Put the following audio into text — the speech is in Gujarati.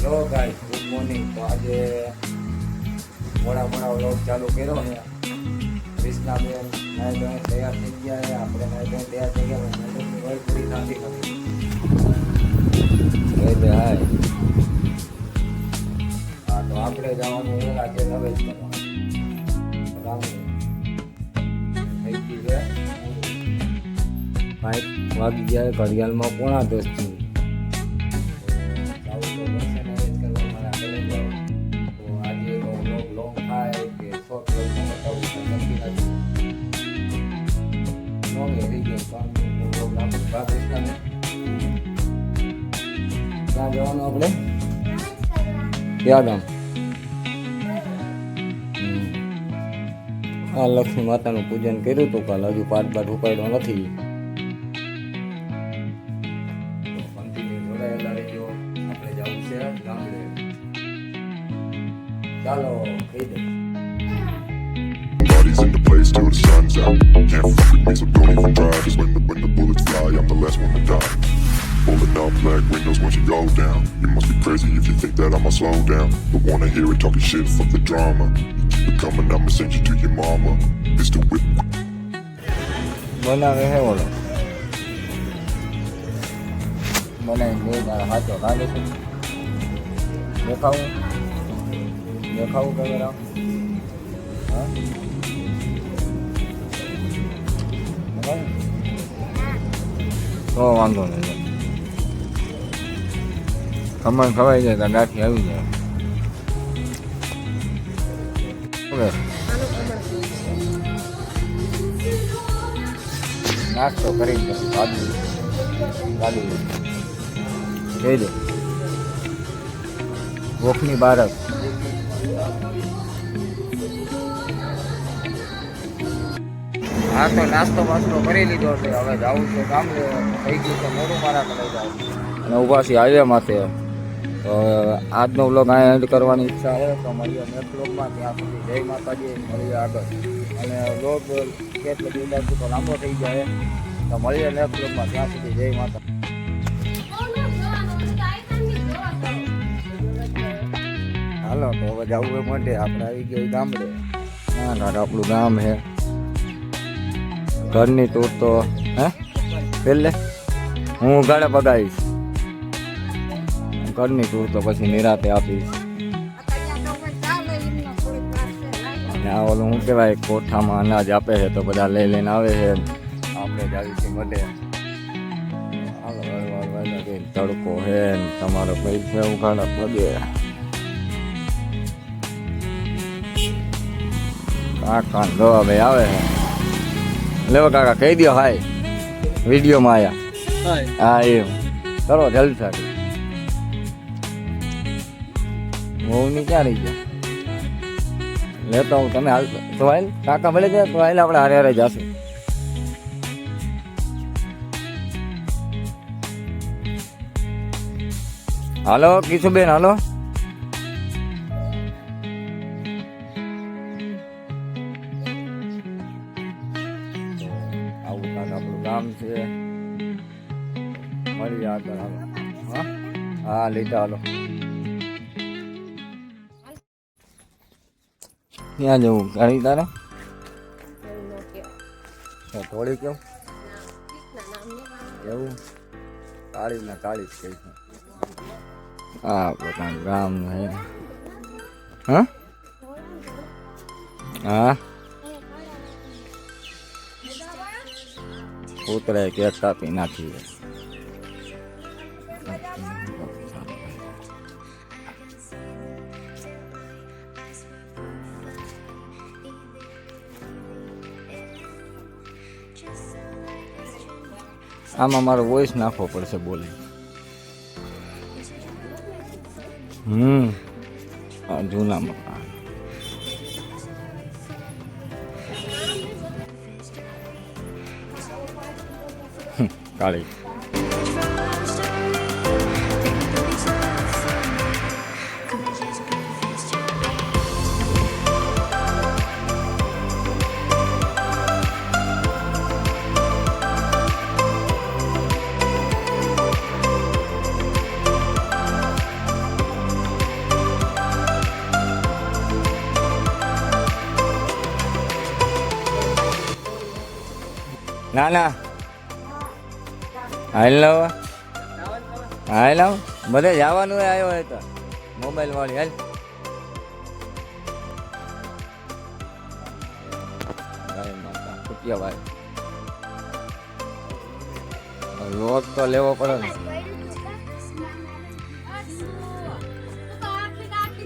Hello guys, good morning. તો આજે મોડા વ્લોગ ચાલુ કર્યો છે. ક્રિષ્નાબેન નાઈ ધોઈને તૈયાર થઈ ગયા છે. આપણે નાઈ ધોઈને તૈયાર થઈ ગયા. મંડળની વય પૂરી થતી નથી. એટલે હાય હા, તો આપણે જવાનું છે આજે નવેજ કરવા. થઈ ગઈ છે 5 વાગી ગયા. ઘડિયાળમાં 9:30 થી ક્યાં જવાનું આપણે? ક્યાં ગામ? આ લક્ષ્મી માતાનું પૂજન કર્યું હતું કાલ. હજુ પાઠ ઉપાડ્યો નથી. કન્ટિન્યુ જોડાયેલા રહેજો. આપણે જવું છે ગામડે. ચાલો કહી દે. Bodies in the place till the sun's out. Can't fuck with me, so don't even try. Cause when the bullets fly, I'm the last one to die. Pulling up black windows once you go down. You must be crazy if you think that I'ma slow down. Don't wanna hear it talking shit, fuck the drama. You keep it coming, I'ma send you to your mama. It's the whip. બનાવે હે ઓલો બનાવી બે મારા હાથો લાગે છે. દેખાવું કેમેરા? હા તો વાંધો નહીં. ખમણ ખવાઈ જાય તો ગાંઠી આવી જાય. ઓકે, નાસ્તો કરી પછી ગાડી કહી દે. ભૂખની બારક હા. તો નાસ્તો કરી લીધો છે. હવે જવું છે ગામડે. થઈ ગયું છે મોડું મારા લઈ જાવ અને ઊભા છીએ હાઈવે માથે. તો આજનો વ્લોગ અહીંયા એન્ડ કરવાની ઈચ્છા છે. તો મળીએ નેક્સ્ટ વ્લોગમાં. ત્યાં સુધી જય માતાજી. મળીએ આગળ. અને વ્લોગ કેટલો દિવસ તો લાંબો થઈ જાય. તો મળીએ નેક્સ્ટ વ્લોગમાં. ત્યાં સુધી જય માતા. હાલો તો હવે જવું માટે આપણે આવી ગયા ગામડે. ના આપણું ગામ છે. ઘરની ટૂર તો હે પહેલે હું ગાડે પગાવીશ. ઘરની ટૂર તો પછી નિરાતે આપીશ. અને આ ઓલું શું કહેવાય, કોઠામાં અનાજ આપે છે તો બધા લઈ લઈને આવે છે. આપણે જ આવી છીએ મળે. હાલો તડકો હે તમારો કઈ છે ઉઘાડા પગે. કાકા લો ભાઈ આવે છે. લેવો કાકા કહી દો હાય વિડીયોમાં આયા. હા એમ કરો જલ્દી સારી. મૌની ક્યાં રહી ગયા? લેતો હું. તમે હાલ તો હાલ કાકા ભલે જાય તો હાલ આપણે હારે જશું. હાલો કિશુબેન હાલો. આપણું ગામ છે. મળી આગળ હાલો. હા લીધા હાલો. ક્યાં જવું ગાડી તારે? થોડી કેવું એવું કાળી જ કઈ છે. હા પોતાનું ગામ હે. હા હા ઉતરે કેક કાપી નાખી. આમાં મારો વોઇસ નાખવો પડશે બોલી. જૂના મકાન કાળી ના ના હાલ લો હાલ આવ બધે જવાનું આવ્યો હોય તો મોબાઈલ વાળી હાલ ભાઈ લોટ તો લેવો પડે ને